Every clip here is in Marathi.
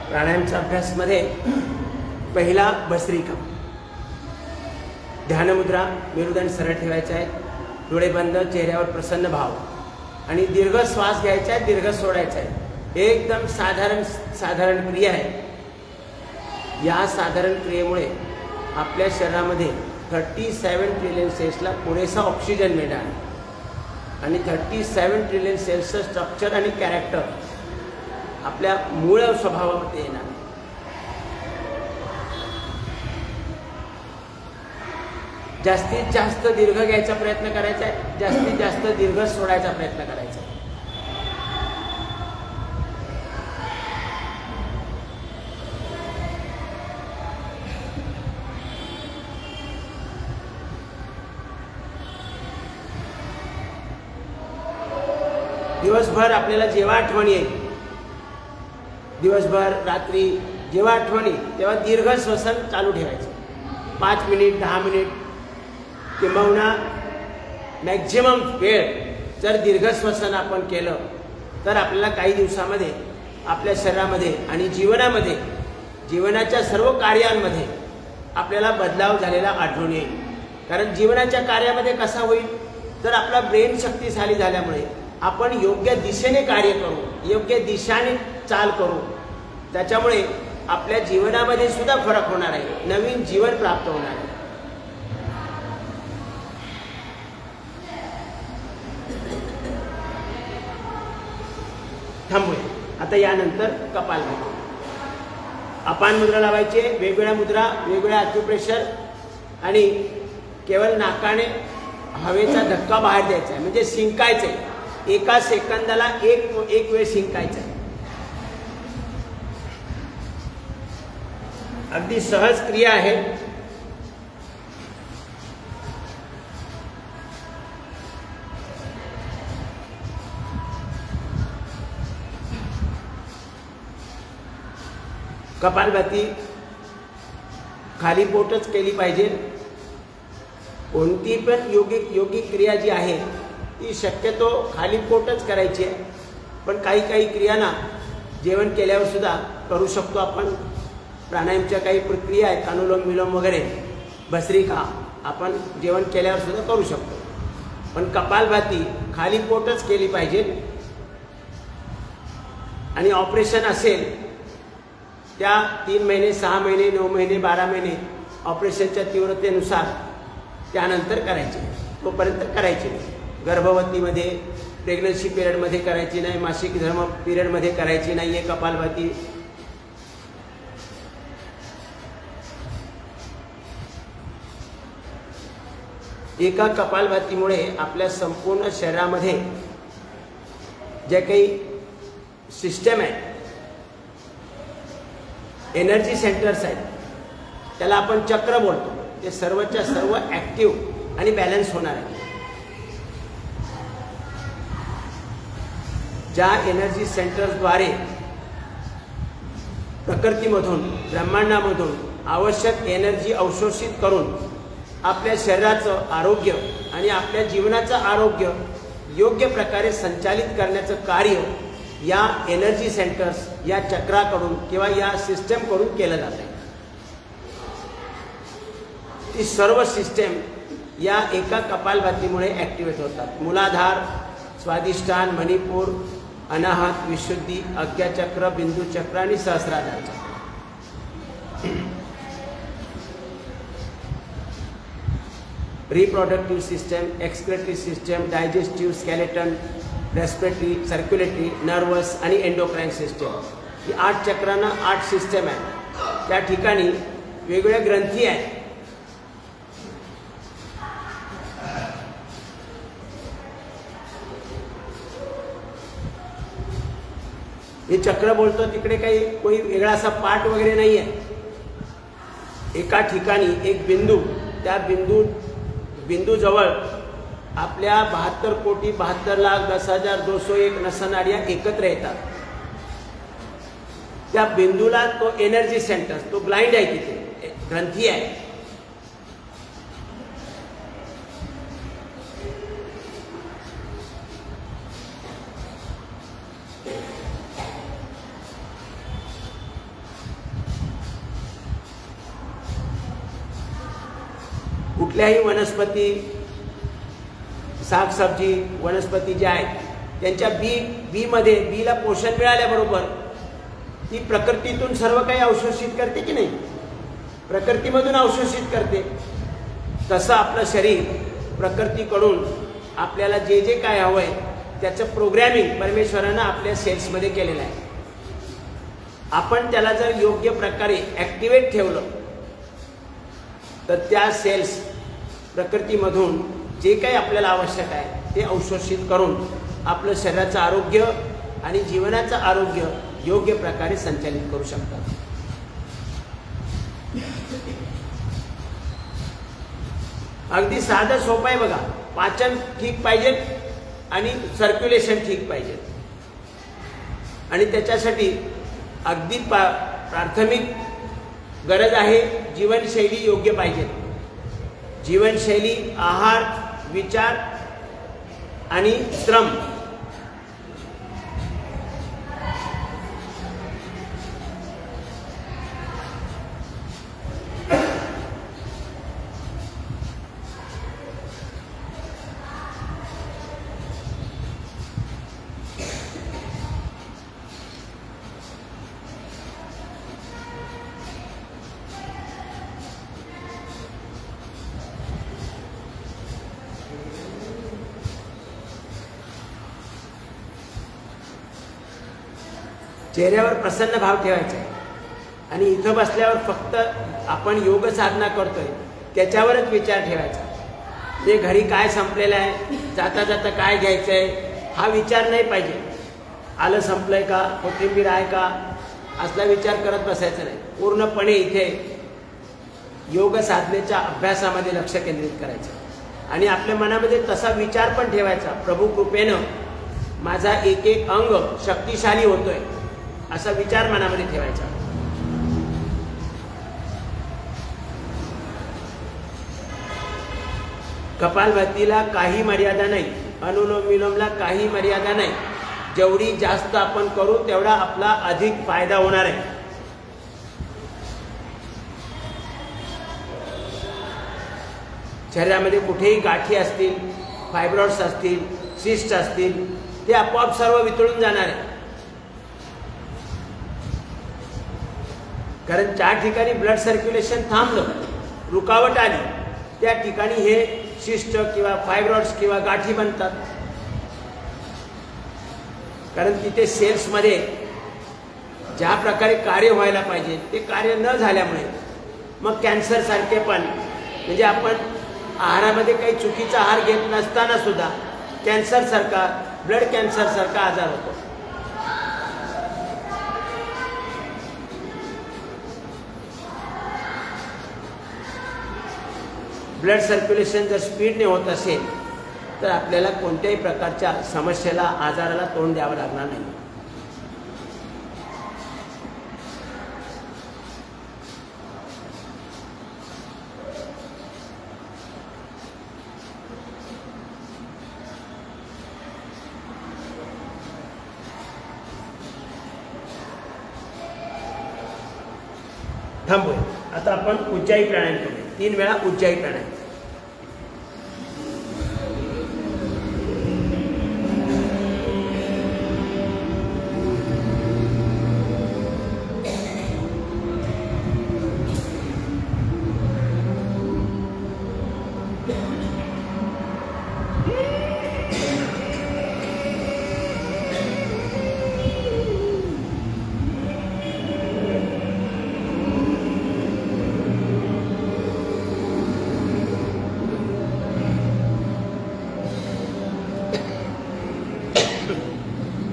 प्राणायामच्या अभ्यासमध्ये पहिला भस्त्रिका. ध्यानमुद्रा, मेरुदंड सरळ ठेवायचा आहे, डोळे बंद, चेहऱ्यावर प्रसन्न भाव आणि दीर्घ श्वास घ्यायचा आहे, दीर्घ सोडायचा आहे. एकदम साधारण क्रिया आहे. या साधारण क्रियेमुळे आपल्या शरीरामध्ये 37 ट्रिलियन सेल्सला पुरेसा ऑक्सिजन मिळणार आणि 37 ट्रिलियन सेल्सचं स्ट्रक्चर आणि कॅरेक्टर आपल्या मूळ स्वभावामध्ये येणार. जास्तीत जास्त दीर्घ घ्यायचा प्रयत्न करायचा आहे, जास्तीत जास्त दीर्घ सोडायचा प्रयत्न करायचा आहे. दिवसभर आपल्याला जेव्हा आठवण येईल, दिवसभर रात्री जेव्हा आठवण येईल तेव्हा दीर्घ श्वसन चालू ठेवायचं. 5 मिनिट, 10 मिनिट किंबहुना मॅक्झिमम वेळ जर दीर्घ श्वसन आपण केलं तर आपल्याला काही दिवसामध्ये आपल्या शरीरामध्ये आणि जीवनामध्ये, जीवनाच्या सर्व कार्यांमध्ये आपल्याला बदलाव झालेला आढळून येईल. कारण जीवनाच्या कार्यामध्ये कसा होईल तर आपला ब्रेन शक्तिशाली झाल्यामुळे आपण योग्य दिशेने कार्य करू, योग्य दिशाने चाल करू. त्याच्यामुळे आपल्या जीवनामध्ये सुद्धा फरक होणार आहे, नवीन जीवन प्राप्त होणार आहे. थांबूया. आता यानंतर कपालभाती. अपान मुद्रा लावायची, वेगवेगळ्या मुद्रा, वेगवेगळ्या अॅक्युप्रेशर आणि केवळ नाकाने हवेचा धक्का बाहेर द्यायचा आहे, म्हणजे शिंकायचं आहे. एका सेकंदाला एक वेळ शिंकायचा आहे. अगदी सहज क्रिया आहे. कपालभाती खाली पोटच केली पाहिजे. कोणती पण योगिक क्रिया जी आहे ती शक्यतो खाली पोटच करायची आहे. पण काही क्रियांना जेवण केल्यावर सुद्धा करू शकतो आपण. प्राणायामच्या काही प्रक्रिया आहेत, अनुलोम विलोम वगैरे, भस्त्रिका आपण जेवण केल्यावर सुद्धा करू शकतो. पण कपालभाती खाली पोटच केली पाहिजे. आणि ऑपरेशन असेल त्या 3 महिने, 6 महिने, 9 महिने, 12 महिने ऑपरेशनच्या तीव्रतेनुसार त्यानंतर करायचे, तोपर्यंत करायचे नाही. गर्भवतीमध्ये, प्रेग्नन्सी पिरियडमध्ये करायची नाही, मासिक धर्म पिरियडमध्ये करायची नाही आहे कपालभाती. एका कपालभातीमुळे आपल्या संपूर्ण शरीरामध्ये जे काही सिस्टम आहे, एनर्जी सेंटर्स आहेत, त्याला आपण चक्र बोलतो, ते सर्वच्या सर्व ॲक्टिव्ह आणि बॅलन्स होणार आहे. ज्या एनर्जी सेंटर्सद्वारे प्रकृतीमधून, ब्रह्मांडामधून आवश्यक एनर्जी अवशोषित करून आपल्या शरीराचं आरोग्य आणि आपल्या जीवनाचं आरोग्य योग्य प्रकारे संचालित करण्याचं कार्य या एनर्जी सेंटर्स, या चक्राकडून किंवा या सिस्टमकडून केलं जातं. ती सर्व सिस्टम या एका कपालभातीमुळे ॲक्टिवेट होतात. मूलाधार, स्वादिष्ठान, मणिपूर, अनाहत, विशुद्धी, आज्ञाचक्र, बिंदुचक्र आणि सहस्राधार चक्र. Reproductive system, excretory system, digestive, skeleton, respiratory, circulatory, nervous आणि एंडोक्राइन सिस्टम. ही 8 चक्रांना 8 सिस्टम आहे. त्या ठिकाणी वेगवेगळ्या ग्रंथी आहेत. हे चक्र बोलतो तिकडे काही कोई वेगळा असा पार्ट वगैरे नाही आहे. एका ठिकाणी एक बिंदू, त्या बिंदूजवळ आपल्या 72 कोटी 72,10,201 नसनाड्या एकत्र येतात. त्या बिंदूला तो एनर्जी सेंटर, तो ब्लाइंड आहे, तिथे ग्रंथी आहे. कुठल्याही वनस्पती, शाकसब्जी वनस्पती ज्या आहेत त्यांच्या बीमध्ये बीला पोषण मिळाल्याबरोबर ती प्रकृतीतून सर्व काही अवशोषित करते की नाही, प्रकृतीमधून अवशोषित करते. तसं आपलं शरीर प्रकृतीकडून आपल्याला जे जे काय हवं आहे त्याचं प्रोग्रॅमिंग परमेश्वरानं आपल्या सेल्समध्ये केलेलं आहे. आपण त्याला जर योग्य प्रकारे ॲक्टिवेट ठेवलं तर त्या सेल्स प्रकृतीमधून जे काही आपल्याला आवश्यक आहे ते अवशोषित करून आपलं शरीराचं आरोग्य आणि जीवनाचं आरोग्य योग्य प्रकारे संचालित करू शकतात. अगदी साधं सोपं आहे बघा. पाचन ठीक पाहिजे आणि सर्क्युलेशन ठीक पाहिजे आणि त्याच्यासाठी अगदी प्राथमिक गरज आहे जीवनशैली योग्य पाहिजे. जीवनशैली, आहार, विचार आणि श्रम चेहऱ्यावर प्रसन्न भाव ठेवायचा आहे आणि इथं बसल्यावर फक्त आपण योग साधना करतोय त्याच्यावरच विचार ठेवायचा. ते घरी काय संपलेलं आहे, जाता जाता काय घ्यायचं आहे हा विचार नाही पाहिजे. आलं संपलंय का, कोथिंबीर आहे का, असला विचार करत बसायचा नाही. पूर्णपणे इथे योग साधनेच्या अभ्यासामध्ये लक्ष केंद्रित करायचं आणि आपल्या मनामध्ये तसा विचार पण ठेवायचा, प्रभू कृपेनं माझा एक एक अंग शक्तिशाली होतोय असा विचार मनामध्ये ठेवायचा. कपालभातीला काही मर्यादा नाही, अनुलोम विलोमला काही मर्यादा नाही. जेवढी जास्त आपण करू तेवढा आपला अधिक फायदा होणार आहे. शरीरामध्ये कुठेही गाठी असतील, फायब्रॉइड्स असतील, सिस्ट असतील, ते आपोआप सर्व वितळून जाणार आहे. कारण ज्या ठिकाणी ब्लड सर्क्युलेशन थांबलं, रुकावट आली, त्या ठिकाणी हे शिस्ट किंवा फायब्रॉइड्स किंवा गाठी बनतात. कारण तिथे सेल्समध्ये ज्या प्रकारे कार्य व्हायला पाहिजे ते कार्य न झाल्यामुळे मग कॅन्सर सारखे पण, म्हणजे आपण आहारामध्ये काही चुकीचा आहार घेत नसताना सुद्धा कॅन्सर सारखा, ब्लड कॅन्सर सारखा आजार होतो. ब्लड सर्क्युलेशन जर स्पीडने होत असेल तर आपल्याला कोणत्याही प्रकारच्या समस्येला, आजाराला तोंड द्यावं लागणार नाही. थांबूया. आता आपण उज्जाई प्राणायाम करूया. 3 वेळा उज्जाई प्राणायाम.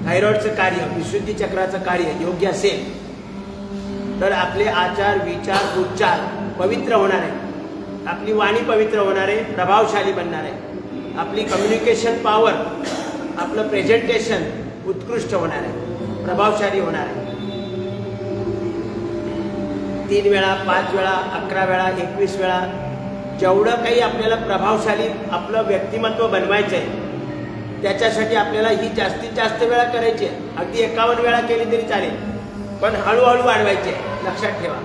थायरॉइडचं कार्य, विशुद्धी चक्राचं कार्य योग्य असेल तर आपले आचार, विचार, उच्चार पवित्र होणार आहे. आपली वाणी पवित्र होणार आहे, प्रभावशाली बनणार आहे. आपली कम्युनिकेशन पॉवर, आपलं प्रेझेंटेशन उत्कृष्ट होणार आहे, प्रभावशाली होणार आहे. 3 वेळा, 5 वेळा, 11 वेळा, 21 वेळा, जेवढं काही आपल्याला प्रभावशाली आपलं व्यक्तिमत्व बनवायचं आहे त्याच्यासाठी आपल्याला ही जास्तीत जास्त वेळा करायची आहे. अगदी 51 वेळा केली तरी चालेल, पण हळूहळू वाढवायची आहे, लक्षात ठेवा.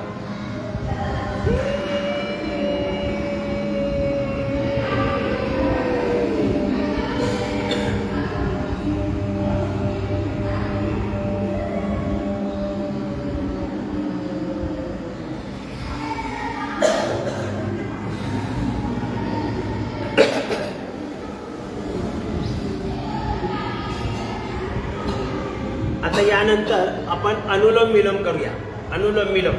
आता यानंतर आपण अनुलोम विलोम करूया. अनुलोम विलोम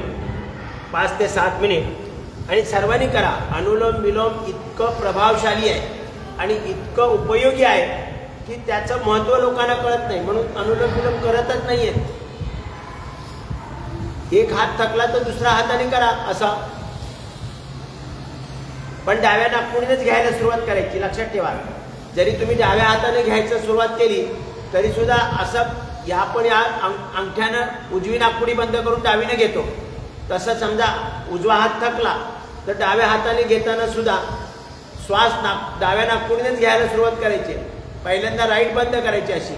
5 ते 7 मिनिट आणि सर्वांनी करा. अनुलोम विलोम इतकं प्रभावशाली आहे आणि इतकं उपयोगी आहे की त्याचं महत्त्व लोकांना कळत नाही, म्हणून अनुलोम विलोम करतच नाही आहेत. एक हात थकला तर दुसऱ्या हाताने करा असा, पण डाव्या नाकपुडीनेच घ्यायला सुरुवात करायची. लक्षात ठेवा, जरी तुम्ही डाव्या हाताने घ्यायचं सुरुवात केली तरी सुद्धा असं आपण या अंगठ्यानं उजवी नाकपुडी बंद करून डावीने घेतो, तसं समजा उजवा हात थकला तर डाव्या हाताने घेताना सुद्धा श्वास डाव्या नाकपुडीनेच घ्यायला सुरुवात करायची. पहिल्यांदा राईट बंद करायची अशी.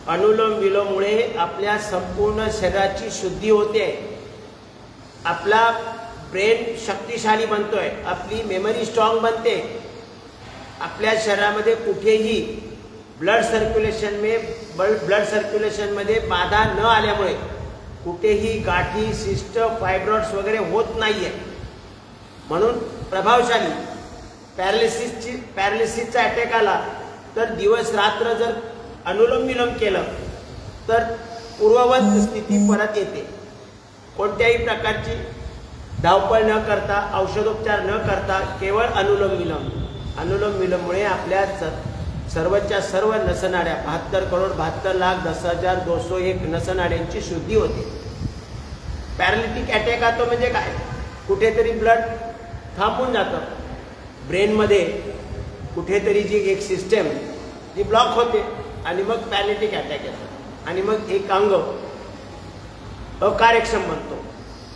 अनुलोम विलोममुळे आपल्या संपूर्ण शरीराची शुद्धी होते, आपला ब्रेन शक्तिशाली बनतोय, आपली मेमरी स्ट्रॉंग बनते, आपल्या शरीरामध्ये कुठेही ब्लड सर्क्युलेशनमध्ये बाधा न आल्यामुळे कुठेही गाठी, सिस्ट, फायब्रॉइड्स वगैरे होत नाहीये. म्हणून प्रभावशाली. पॅरालिसिसचा अटॅक आला तर दिवस रात्र जर अनुलोम विलोम केलं तर पूर्ववत स्थिती परत येते. कोणत्याही प्रकारची धावपळ न करता, औषधोपचार न करता केवळ अनुलोम विलोम. अनुलोम विलोममुळे आपल्या सर्वच्या सर्व नसनाड्या 72,72,10,201 नसनाड्यांची शुद्धी होते. पॅरालिटिक अटॅक आतो म्हणजे काय, कुठेतरी ब्लड थांबून जातं, ब्रेनमध्ये कुठेतरी जी एक सिस्टम जी ब्लॉक होते आणि मग पॅरालिटिक अटॅक येतो आणि मग एक अंग अकार्यक्षम बनतो.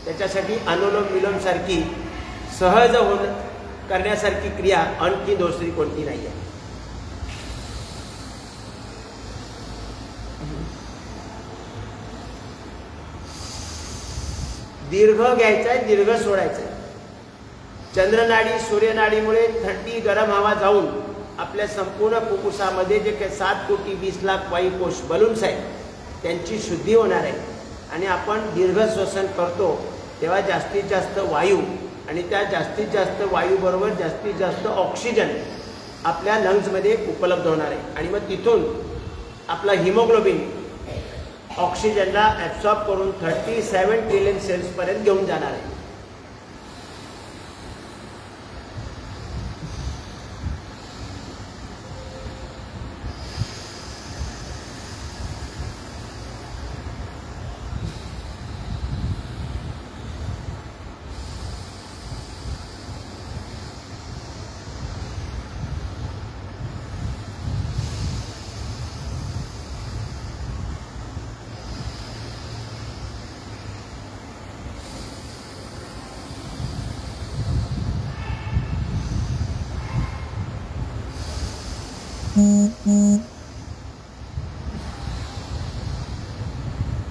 त्याच्यासाठी अनुलोम विलोम सारखी सहज करण्यासारखी क्रिया आणखी दुसरी कोणती नाही आहे. दीर्घ घ्यायचा आहे, दीर्घ सोडायचा आहे. चंद्रनाडी सूर्यनाडीमुळे थंडी गरम हवा जाऊन आपल्या संपूर्ण फुफ्फुसामध्ये जे काही 7 कोटी 20 लाख वायुकोश बलून्स आहेत त्यांची शुद्धी होणार आहे. आणि आपण दीर्घ श्वसन करतो तेव्हा जास्तीत जास्त वायू आणि त्या जास्तीत जास्त वायूबरोबर जास्तीत जास्त ऑक्सिजन आपल्या लंग्समध्ये उपलब्ध होणार आहे. आणि मग तिथून आपला हिमोग्लोबिन ऑक्सिजनला ॲब्सॉर्ब करून 37 ट्रिलियन सेल्सपर्यंत घेऊन जाणार आहे.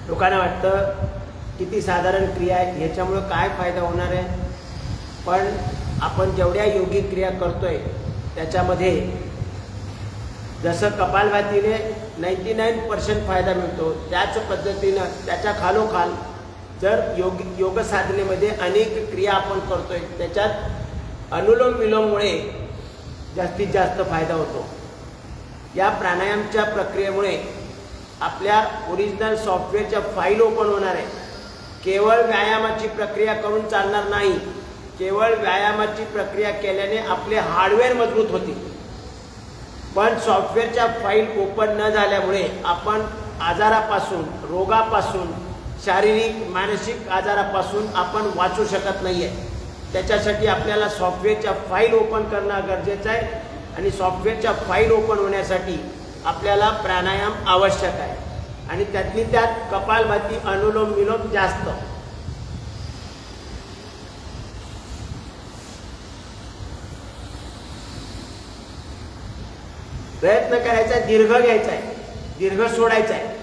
लोकांना वाटतं किती साधारण क्रिया आहे, ह्याच्यामुळं काय फायदा होणार आहे. पण आपण जेवढ्या योगिक क्रिया करतोय त्याच्यामध्ये जसं कपालभातीने 99% फायदा मिळतो, त्याच पद्धतीनं त्याच्या खालोखाल जर योग साधनेमध्ये अनेक क्रिया आपण करतोय त्याच्यात अनुलोम विलोममुळे जास्तीत जास्त फायदा होतो. या प्राणायामच्या प्रक्रियेमुळे आपल्या ओरिजिनल सॉफ्टवेअरच्या फाईल ओपन होणार आहे. केवळ व्यायामाची प्रक्रिया करून चालणार नाही. केवळ व्यायामाची प्रक्रिया केल्याने आपले हार्डवेअर मजबूत होते, पण सॉफ्टवेअरच्या फाईल ओपन न झाल्यामुळे आपण आजारापासून, रोगापासून, शारीरिक मानसिक आजारापासून आपण वाचू शकत नाही आहे. त्याच्यासाठी आपल्याला सॉफ्टवेअरच्या फाईल ओपन करणं गरजेचं आहे आणि सॉफ्टवेअरच्या फाईल ओपन होण्यासाठी आपल्याला प्राणायाम आवश्यक आहे. आणि त्यातली त्यात कपालभाती, अनुलोम विलोम जास्त. प्रयत्न करायचा आहे, दीर्घ घ्यायचा आहे, दीर्घ सोडायचा आहे.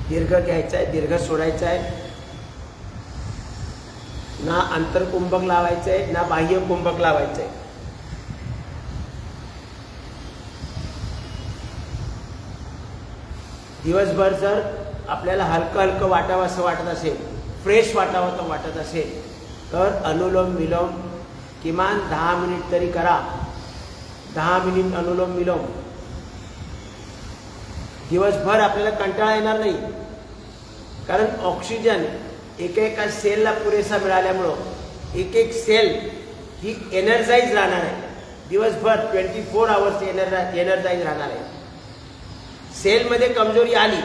दीर्घ घ्यायचा आहे, दीर्घ सोडायचा आहे. ना आंतरकुंभक लावायचं आहे, ना बाह्य कुंभक लावायचं आहे. दिवसभर जर आपल्याला हलकं हलकं वाटावं असं वाटत असेल, फ्रेश वाटावं तर वाटत असेल, तर अनुलोम विलोम किमान 10 मिनिट तरी करा. 10 मिनिट अनुलोम विलोम. दिवसभर आपल्याला कंटाळा येणार नाही, कारण ऑक्सिजन एकेका सेलला पुरेसा मिळाल्यामुळं एक एक सेल ही एनर्जाइज राहणार आहे. दिवसभर 24 आवर्स एनर्जाइज राहणार आहे. सेलमध्ये कमजोरी आली,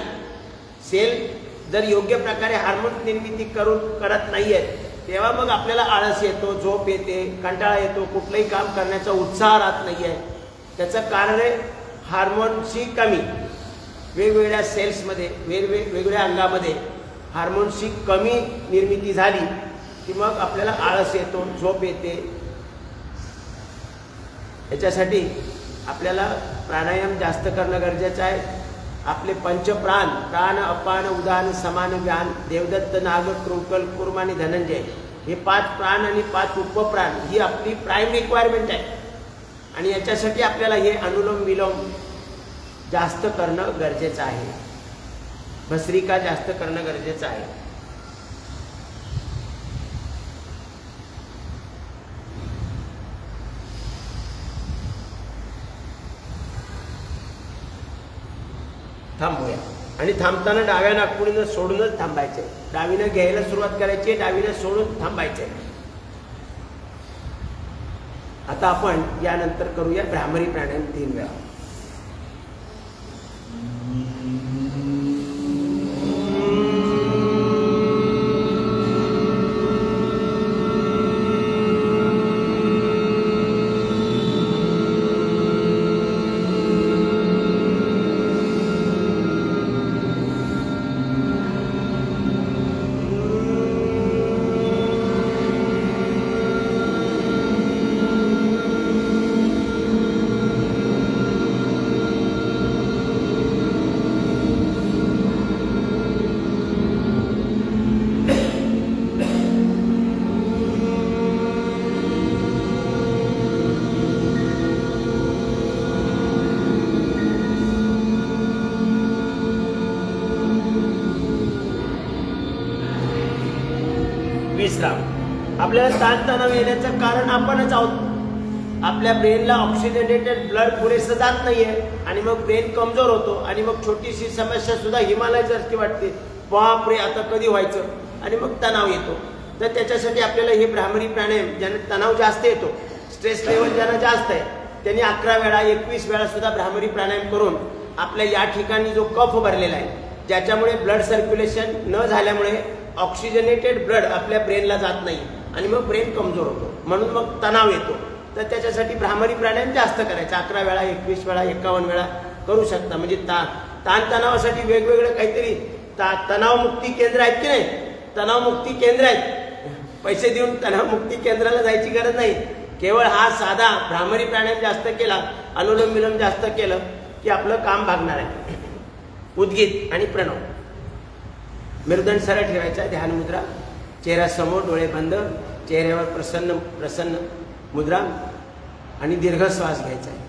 सेल जर योग्य प्रकारे हार्मोन निर्मिती करत नाही आहेत, तेव्हा मग आपल्याला आळस येतो, झोप येते, कंटाळा येतो, कुठलंही काम करण्याचा उत्साह राहत नाही आहे. त्याचं कारण आहे हार्मोनची कमी. वेगवेगळ्या सेल्समध्ये वेगवेगळ्या अंगामध्ये हार्मोनची कमी निर्मिती झाली की मग आपल्याला आळस येतो, झोप येते. याच्यासाठी आपल्याला प्राणायाम जास्त करणं गरजेचं आहे. आपले पंचप्राण, प्राण अपान उदान समान व्यान देवदत्त नाग कृंकल कुर्म आणि धनंजय, हे 5 प्राण आणि 5 उपप्राण ही आपली प्राईम रिक्वायरमेंट आहे. आणि याच्यासाठी आपल्याला हे अनुलोम विलोम जास्त करणं गरजेचं आहे. भस्त्रिका जास्त करणं गरजेचं आहे. थांबूया. आणि थांबताना डाव्या नाकपुडीनं सोडूनच थांबायचे. डावीनं घ्यायला सुरुवात करायची, डावीनं सोडून थांबायचे. आता आपण यानंतर करूया भ्रामरी प्राणायाम 3 वेळा. विश्राम. आपल्याला ताणतणाव येण्याचं कारण आपणच आहोत. आपल्या ब्रेनला ऑक्सिजनेटेड ब्लड पुरेसं जात नाहीये आणि मग ब्रेन कमजोर होतो आणि मग छोटीशी समस्या सुद्धा हिमालयासारखी वाटते. बापरे, आता कधी व्हायचं, आणि मग तणाव येतो. तर त्याच्यासाठी आपल्याला हे भ्रामरी प्राणायाम, ज्यांना तणाव जास्त येतो, स्ट्रेस लेवल ज्यांना जास्त आहे, त्यांनी 11 वेळा 21 वेळा सुद्धा भ्रामरी प्राणायाम करून आपल्या या ठिकाणी जो कफ भरलेला आहे, ज्याच्यामुळे ब्लड सर्क्युलेशन न झाल्यामुळे ऑक्सिजनेटेड ब्लड आपल्या ब्रेनला जात नाही आणि मग ब्रेन कमजोर होतो, म्हणून मग तणाव येतो. तर त्याच्यासाठी भ्रामरी प्राणायाम जास्त करायचा. 11 वेळा 21 वेळा 51 वेळा करू शकता. म्हणजे ताणतणावासाठी वेगवेगळं काहीतरी तणावमुक्ती केंद्र आहेत की नाही, तणावमुक्ती केंद्र आहेत. पैसे देऊन तणावमुक्ती केंद्राला जायची गरज नाही. केवळ हा साधा भ्रामरी प्राणायाम जास्त केला, अनुलोम विलोम जास्त केलं की आपलं काम भागणार आहे. उद्गीत आणि प्रणव. मेरुदंड सरळ ठेवायचा, ध्यान मुद्रा, चेहरा समोर, डोळे बंद, चेहऱ्यावर प्रसन्न प्रसन्न मुद्रा आणि दीर्घ श्वास घ्यायचा आहे.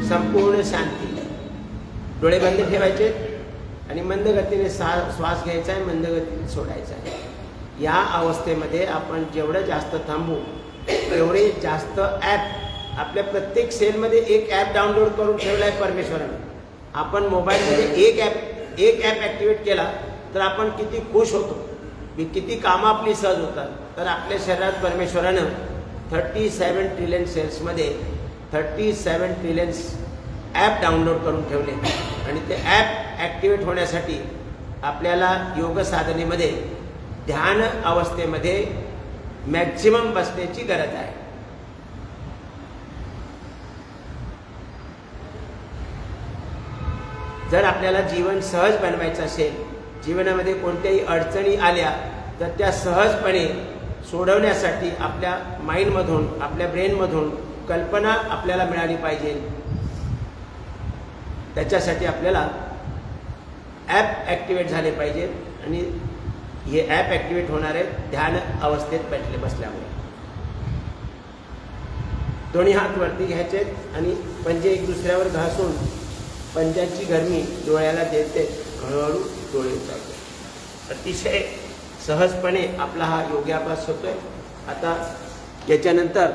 संपूर्ण शांती. डोळे बंद ठेवायचे आणि मंद गतीने श्वास घ्यायचा आहे, मंद गतीने सोडायचा आहे. या अवस्थेमध्ये आपण जेवढं जास्त थांबू तेवढे जास्त ॲप, आपल्या प्रत्येक सेलमध्ये एक ॲप डाउनलोड करून ठेवला आहे परमेश्वराने. आपण मोबाईलमध्ये एक ॲप ॲक्टिवेट केला तर आपण किती खुश होतो, की किती कामं आपली सहज होतात. तर आपल्या शरीरात परमेश्वरानं 37 ट्रिलियन सेल्समध्ये 37 ट्रिलियन ॲप डाउनलोड करून ठेवले आणि ते ॲप ॲक्टिवेट होण्यासाठी आपल्याला योग साधनेमध्ये ध्यान अवस्थेमध्ये मॅक्झिमम बसण्याची गरज आहे. जर आपल्याला जीवन सहज बनवायचं असेल, जीवनामध्ये कोणत्याही अडचणी आल्या तर त्या सहजपणे सोडवण्यासाठी आपल्या माइंडमधून, आपल्या ब्रेनमधून कल्पना आपल्याला मिळाली पाहिजे. त्याच्यासाठी आपल्याला ॲप ॲक्टिवेट झाले पाहिजे आणि हे ॲप ॲक्टिवेट होणार आहे ध्यान अवस्थेत बसल्यामुळे. दोन्ही हात वरती घ्यायचे आणि पंजे एक दुसऱ्यावर घासून पंजाची गरमी डोळ्याला देते, हळूहळू डोळे उघडायचे. अतिशय सहजपणे आपला हा योगाभ्यास होतोय. आता याच्यानंतर